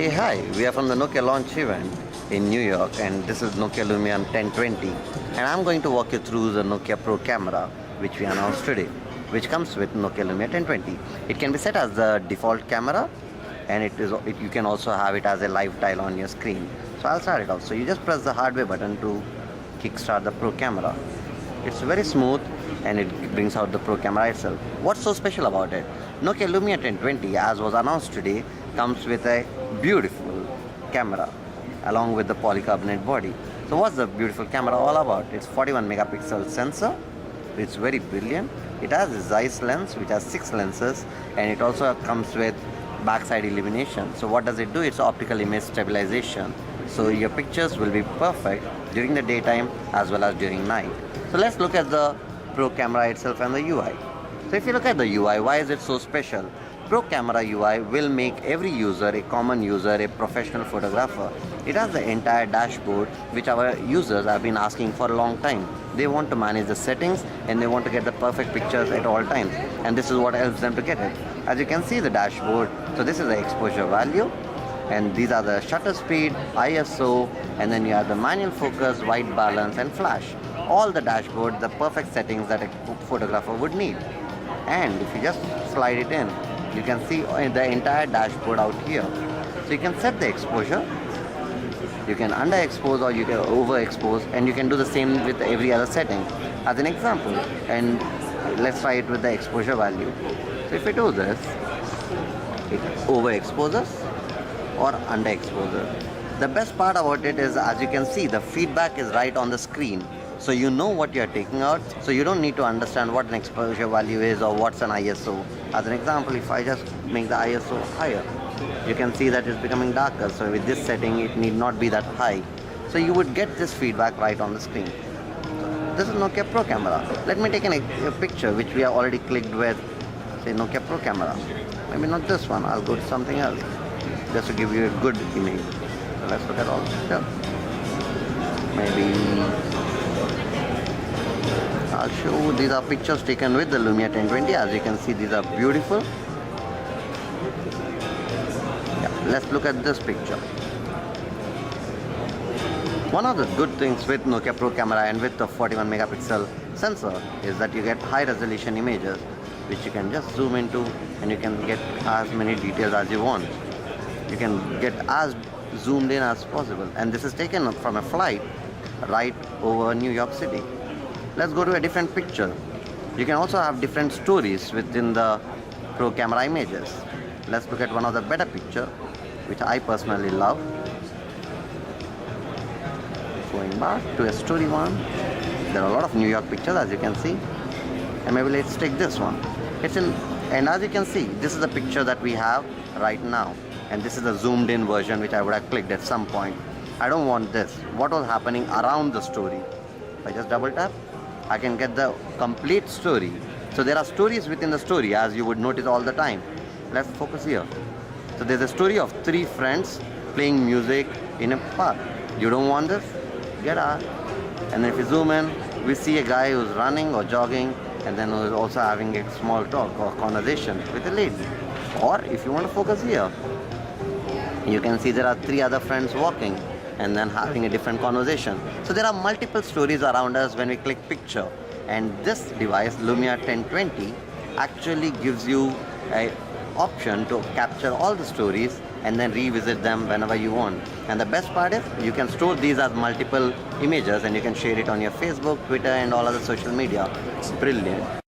Hey, hi, we are from the Nokia launch event in New York, and this is Nokia Lumia 1020, and I'm going to walk you through the Nokia Pro camera which we announced today, which comes with Nokia Lumia 1020. It can be set as the default camera, and you can also have it as a live tile on your screen. So I'll start it off. So you just press the hardware button to kickstart the Pro camera. It's very smooth and it brings out the Pro camera itself. What's so special about it? Nokia Lumia 1020, as was announced today, comes with a beautiful camera along with the polycarbonate body. So what's the beautiful camera all about? It's 41 megapixel sensor. It's very brilliant. It has a Zeiss lens which has 6 lenses, and it also comes with backside illumination. So what does it do? It's optical image stabilization. So your pictures will be perfect during the daytime as well as during night. So let's look at the Pro camera itself and the UI. So if you look at the UI, why is it so special? Pro camera UI will make every user, a common user, a professional photographer. It has the entire dashboard which our users have been asking for a long time. They want to manage the settings and they want to get the perfect pictures at all times. And this is what helps them to get it. As you can see the dashboard, so this is the exposure value, and these are the shutter speed, ISO, and then you have the manual focus, white balance, and flash. All the dashboard, the perfect settings that a photographer would need. And if you just slide it in, you can see the entire dashboard out here. So you can set the exposure, you can underexpose or you can overexpose, and you can do the same with every other setting. As an example, and let's try it with the exposure value. So if we do this, it overexposes or underexposes. The best part about it is, as you can see, the feedback is right on the screen. So you know what you're taking out, so you don't need to understand what an exposure value is or what's an ISO. As an example, if I just make the ISO higher, you can see that it's becoming darker. So with this setting, it need not be that high. So you would get this feedback right on the screen. This is Nokia Pro camera. Let me take a picture which we have already clicked with, say Nokia Pro camera. Maybe not this one, I'll go to something else, just to give you a good image. So let's look at all this stuff. Maybe I'll show, these are pictures taken with the Lumia 1020. As you can see, these are beautiful. Yeah, let's look at this picture. One of the good things with Nokia Pro camera and with the 41 megapixel sensor is that you get high resolution images which you can just zoom into, and you can get as many details as you want. You can get as zoomed in as possible, and this is taken from a flight right over New York City. Let's go to a different picture. You can also have different stories within the Pro camera images. Let's look at one of the better picture, which I personally love. Going back to a story one. There are a lot of New York pictures, as you can see. And maybe let's take this one. And as you can see, this is the picture that we have right now. And this is the zoomed in version which I would have clicked at some point. I don't want this. What was happening around the story? If I just double tap, I can get the complete story. So there are stories within the story, as you would notice all the time. Let's focus here. So there's a story of 3 friends playing music in a park. You don't want this? Get out. And then if you zoom in, we see a guy who's running or jogging, and then who's also having a small talk or conversation with a lady. Or if you want to focus here, you can see there are 3 other friends walking and then having a different conversation. So there are multiple stories around us when we click picture, and this device Lumia 1020 actually gives you an option to capture all the stories and then revisit them whenever you want. And the best part is you can store these as multiple images and you can share it on your Facebook, Twitter, and all other social media. It's brilliant.